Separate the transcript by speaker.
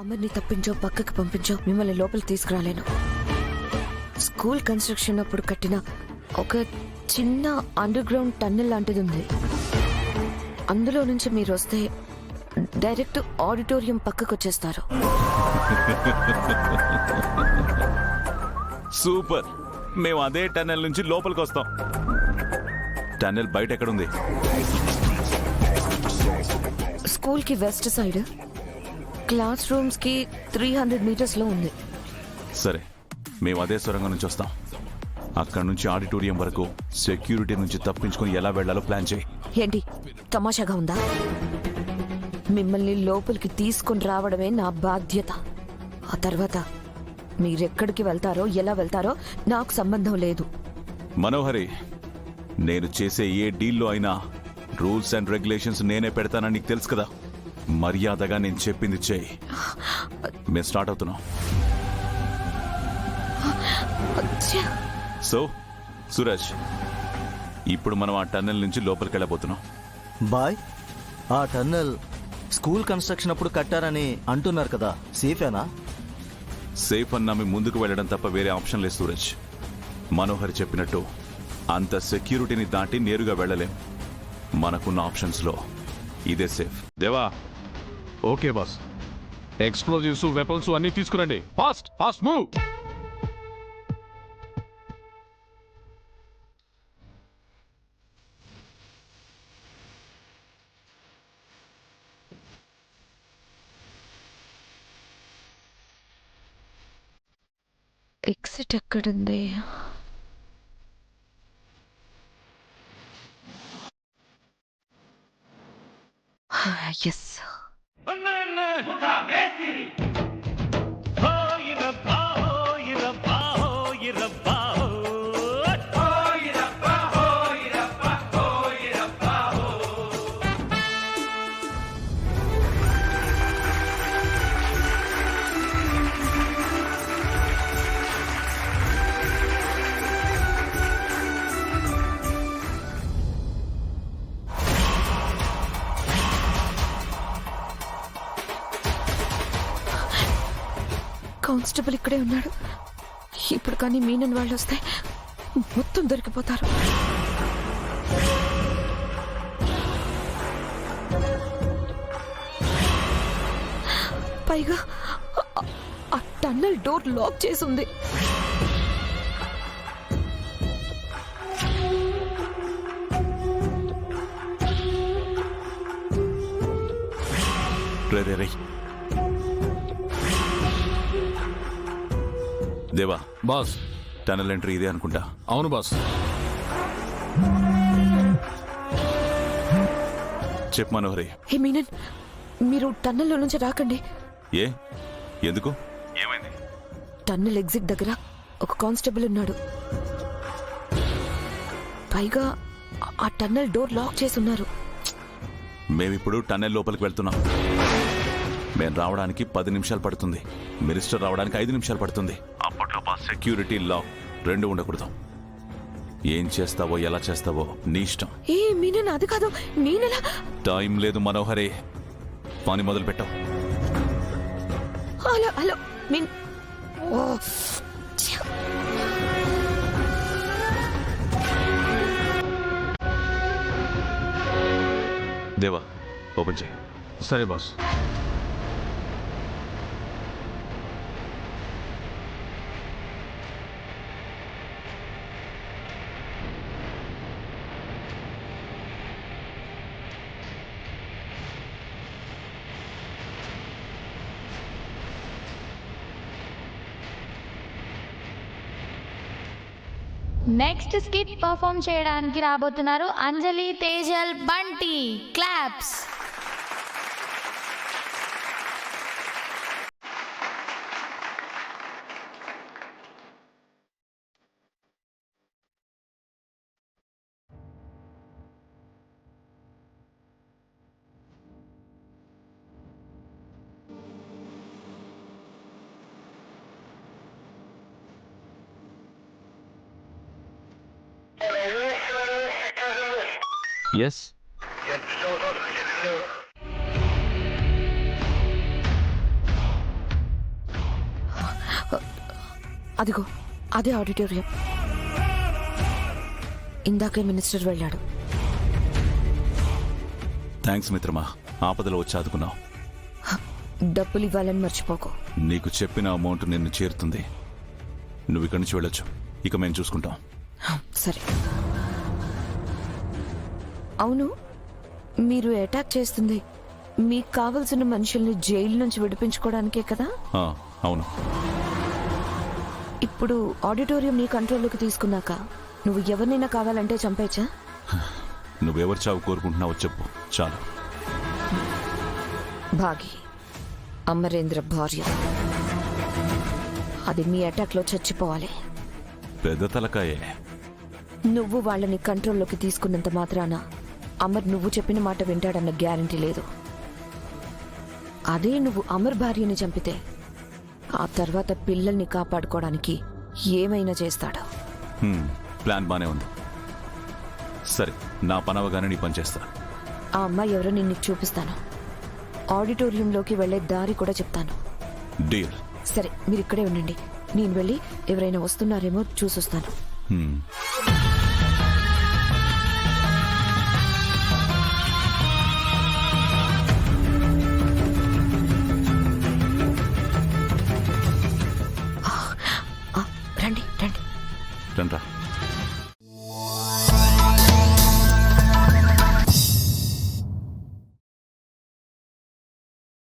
Speaker 1: అమర్ని తప్పించో పక్కకి పంపించో మిమ్మల్ని లోపలికి తీసుకురాలేను. స్కూల్ కన్స్ట్రక్షన్ అప్పుడు కట్టిన ఒక చిన్న అండర్ గ్రౌండ్ టన్నెల్ లాంటిది ఉంది. అందులో నుంచి మీరు వస్తే డైరెక్ట్ ఆడిటోరియం పక్కకు వచ్చేస్తారు.
Speaker 2: సూపర్, మేము అదే టన్నెల్ నుంచి లోపలికి వస్తాం. టన్నెల్ బయట ఎక్కడుంది?
Speaker 1: స్కూల్ కి వెస్ట్ సైడ్, క్లాస్ రూమ్స్ కి 300 మీటర్స్ లో ఉంది.
Speaker 2: సరే, మేము అదే సొరంగం నుంచి వస్తాం. అక్కడ నుంచి ఆడిటోరియం వరకు సెక్యూరిటీ నుంచి తప్పించుకుని ఎలా వెళ్లాలో ప్లాన్ చేయి.
Speaker 1: ఏంటి తమాషాగా ఉందా? మిమ్మల్ని లోపలికి తీసుకుని రావడమే నా బాధ్యత. ఆ తర్వాత మీరెక్కడికి వెళ్తారో ఎలా వెళ్తారో నాకు సంబంధం లేదు.
Speaker 2: మనోహరి, నేను చేసే ఏ డీల్లో అయినా రూల్స్ అండ్ రెగ్యులేషన్స్ నేనే పెడతానని నీకు తెలుసు కదా. మర్యాదగా నేను చెప్పింది చేయి. మేము స్టార్ట్ అవుతున్నాం. సో సూరజ్, ఇప్పుడు మనం ఆ టన్నెల్ నుంచి లోపలికి వెళ్ళబోతున్నాం.
Speaker 3: బాయ్, ఆ టన్నెల్ స్కూల్ కన్స్ట్రక్షన్ అప్పుడు కట్టారని అంటున్నారు కదా, సేఫేనా?
Speaker 2: సేఫ్ అన్నా మేము ముందుకు వెళ్ళడం తప్ప వేరే ఆప్షన్ లేదు సూరజ్. మనోహర్ చెప్పినట్టు అంత సెక్యూరిటీని దాటి నేరుగా వెళ్ళలేం. మనకున్న ఆప్షన్స్లో ఇదే సేఫ్.
Speaker 4: దేవా, ఓకే బాస్. ఎక్స్ప్లోజివ్స్, వెపన్స్ అన్ని తీసుకురండి. Fast fast move.
Speaker 1: ఎగ్జిట్ ఎక్కడుంది? ఎస్. కానిస్టేబుల్ ఇక్కడే ఉన్నాడు. ఇప్పుడు కానీ మీనన్ వాళ్ళు వస్తే మొత్తం దొరికిపోతారు. పైగా ఆ టన్నల్ డోర్ లాక్ చేసి ఉంది.
Speaker 2: రే దేవా,
Speaker 4: బాస్,
Speaker 2: టనల్ ఎంట్రీ ఇదే అనుకుంటా.
Speaker 4: అవును బాస్.
Speaker 2: చెప్పు మనోహరి.
Speaker 1: హే మీనన్, మీరు టన్నెల్లో నుంచి రాకండి.
Speaker 2: ఏ, ఎందుకు? ఏమైంది?
Speaker 1: టన్నెల్ ఎగ్జిట్ దగ్గర ఒక కానిస్టేబుల్ ఉన్నాడు. పైగా ఆ టన్నెల్ డోర్ లాక్ చేసి ఉన్నారు.
Speaker 2: మేమిప్పుడు టన్నెల్ లోపలికి వెళ్తున్నాం. మేము రావడానికి 10 నిమిషాలు పడుతుంది. మినిస్టర్ రావడానికి 5 నిమిషాలు పడుతుంది. అప్పట్లో సెక్యూరిటీ లాక్ 2 ఉండకూడదు. ఏం చేస్తావో ఎలా చేస్తావో నీ ఇష్టం.
Speaker 1: ఏ మీనన్, అది కాదు. నేనెలా?
Speaker 2: టైం లేదు మనోహరి, పని మొదలు పెట్టావు.
Speaker 1: Hello hello mean. ఓ
Speaker 2: దేవా, ఓపెన్ చేయి.
Speaker 4: సరే బాస్.
Speaker 5: నెక్స్ట్ స్కిట్ పర్ఫామ్ చేయడానికి రాబోతున్నారు అంజలి, తేజల్, బంటి. క్లాప్స్.
Speaker 4: Yes.
Speaker 1: అదిగో అదే ఆడిటోరియం. ఇందాకే మినిస్టర్ వెళ్ళాడు.
Speaker 2: థ్యాంక్స్ మిత్రమా, ఆపదలో వచ్చి ఆదుకున్నావు.
Speaker 1: డబ్బులు ఇవ్వాలని మర్చిపోకు.
Speaker 2: నీకు చెప్పిన అమౌంట్ నిన్ను చేరుతుంది. నువ్వు ఇక్కడి నుంచి వెళ్ళొచ్చు. ఇక మేము చూసుకుంటాం.
Speaker 1: సరే. అవును, మీరు అటాక్ చేస్తుంది మీకు కావలసిన మనుషుల్ని జైలు నుంచి విడిపించుకోవడానికే కదా?
Speaker 2: ఆ, అవును.
Speaker 1: ఇప్పుడు ఆడిటోరియం నీ కంట్రోల్లోకి తీసుకున్నాక నువ్వు ఎవరినైనా కావాలంటే చంపేచ్చా?
Speaker 2: నువ్వెవరు చావు కోరుకుంటున్నావో చెప్పు చాలు.
Speaker 1: భాగి, అమరేంద్ర భార్య. అది మీ అటాక్లో చచ్చిపోవాలి.
Speaker 2: పెద్ద తలకాయే.
Speaker 1: నువ్వు వాళ్ళని కంట్రోల్లోకి తీసుకున్నంత మాత్రాన అమర్ నువ్వు చెప్పిన మాట వింటాడన్న గ్యారంటీ లేదు. అదే నువ్వు అమర్ భార్యని చంపితే ఆ తర్వాత పిల్లల్ని కాపాడుకోవడానికి ఏమైనా చేస్తాడు.
Speaker 2: ప్లాన్ బానే ఉంది. సరే, నా పనవగానే నీ పని చేస్తా.
Speaker 1: ఆ అమ్మాయి ఎవరో నేను నీకు చూపిస్తాను. ఆడిటోరియంలోకి వెళ్లే దారి కూడా చెప్తాను.
Speaker 2: డీల్.
Speaker 1: సరే, మీరు ఇక్కడే ఉండండి. నేను వెళ్ళి ఎవరైనా వస్తున్నారేమో చూసొస్తాను. రండి రండి.
Speaker 2: రండ్రా.